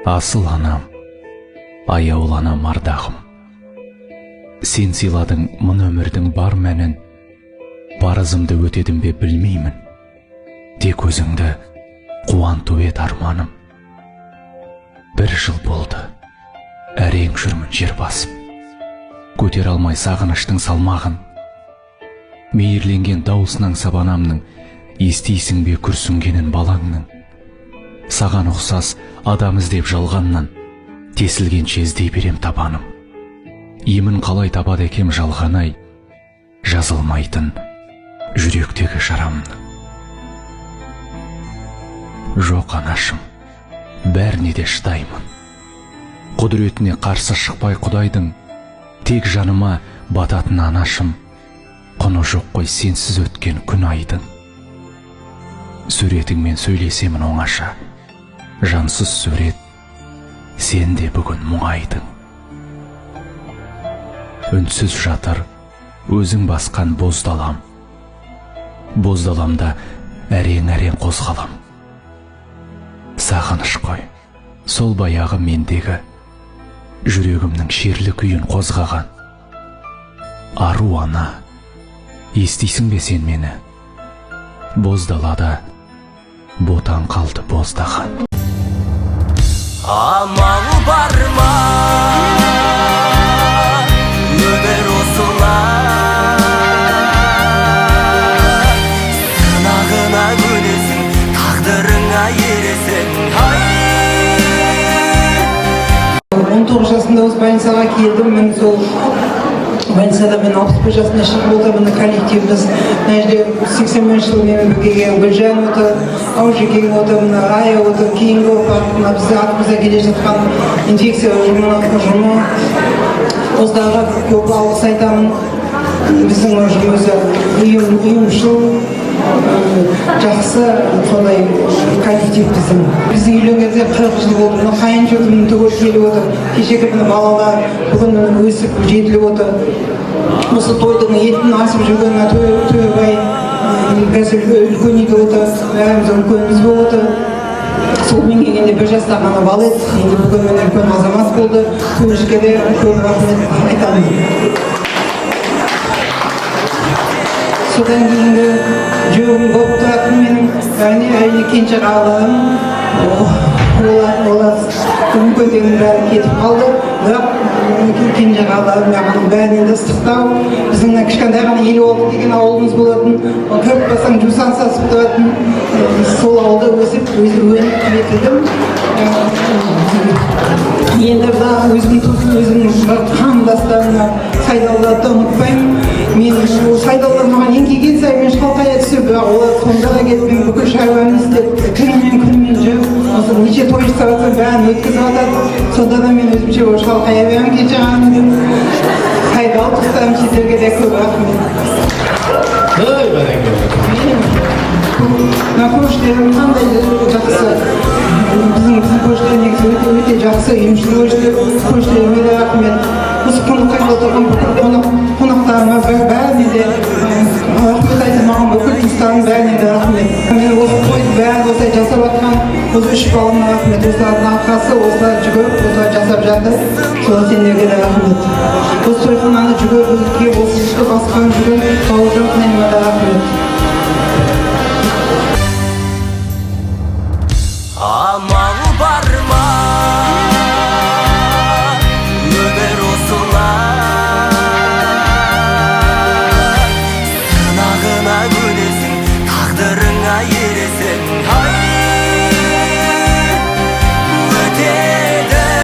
Асыл анам, аяулы анам ардағым. Сен сыйладың мың өмірдің бар мәнін, парызымды өтедім бе білмеймін. Тек өзіңді қуанту ет арманым. 1 жыл болды, әрең жүрмін жер басып. Көтер алмай сағыныштың салмағын. Мейірленген дауысынан сабанамның, естейсің бе күрсінгенін балаңның. Саған ұқсас адам іздеп жалғаннан, тесілгенше іздей берем табаным. Емін қалай табады екем жалғанай, жазылмайтын жүректегі жарамның. Жоқ анашым, бәріне де шыдаймын. Құдіретіне қарсы шықпай құдайдың, тек жаныма бататын анашым. Құны жоқ қой сенсіз өткен күн айдың. Суретіңмен сөйлесемін оңаша, жансыз сурет, сен де бүгін мұңайдың. Үнсіз жатыр өзің басқан боздалам. Боздаламда әрең-әрең қозғалам. Сағыныш қой, сол баяғы мендегі жүрегімнің шерлі күйін қозғаған. Ару ана, естисің бе сен мені? Боздалада ботан қалды боздаған. Амал бар ма? Өмір осылай, сынағына көнесің, тағдырыңа ересің. 19 жасында осы больницаға келдім. Мен сол больницада мен 65 жасында шығып отырмын. Коллективіміз мына жерде 81 жыл менімен бірге келген Гүлжан отыр, Аужекең отыр, Ая отыр, кейінгі ұрпақ, біздің артымызда келе жатқан инфекция ұжымы. Осыдағы көп алғыс айтамын. Біздің ұжымымыз ұйымшыл, жақсы, сондай коллектив біздің. Біздің үйленгенде 40 жыл болды. Қайын жұртымның түгел келіп отыр. Кешегі балалар бүгін өсіп жетіліп отыр. Осы тойдың етін асып жүргеніне тойбай қазір үлкен үйде отыр. Бәріміз үлкеніміз болып отыр. Сол мен келгенде 1 жаста ғана бала еді. Енді бүгін мен үлкен азамат болды. Көмішке де көп рахмет айтамын. Содан кейінгі жүрегім болып тұратын менің әйне кенже қалым. Олар мүмкіндігінің бәрі кетіп қалды. Бірақ кенже қалым яғни бәрінен де ыстықтау. Біздің кішкентай ғана Елуолық деген ауылымыз болатын. Кіріп басаң жусан сасып тұратын. Сол ауылда өсіп өніп жетілдім. Енді өзімнің қандастарына Сайдалдарды ұмытпаймын. Мен Сайдалдар маған еңке кел сайын мен шалқая түсіп, олар сонда да келіп, мен бүкіл шаруаны істеп, күнімен жүріп, осы неше той жасап жатыр, бәрін өткізіп жатады. Сонда да мен өзімше шалқая беремін кеше ғаным. Сайдал тұқтарым сіздерге де көп рахмет. Мына көршілерім қандай жақсы. Біздің көршілер негізі өте жақсы, ұйымшыл көршілеріме де рахмет. Осы қонаққа отырған қонақтарыма бәріне де рахмет айтып, маған бүкіл туыстарым бәріне де рахмет. Мен осы тойды бәрін осылай жасап жатқан осы 3 балама рахмет. Осылардың арқасы осылай жүгіріп, осылай жасап жатыр. Содан сендерге де рахмет. Осы тойхананы жүгіріп, өзге осы ішкі басқарып жүрген бауыржан қайныма да рахмет. Амал бар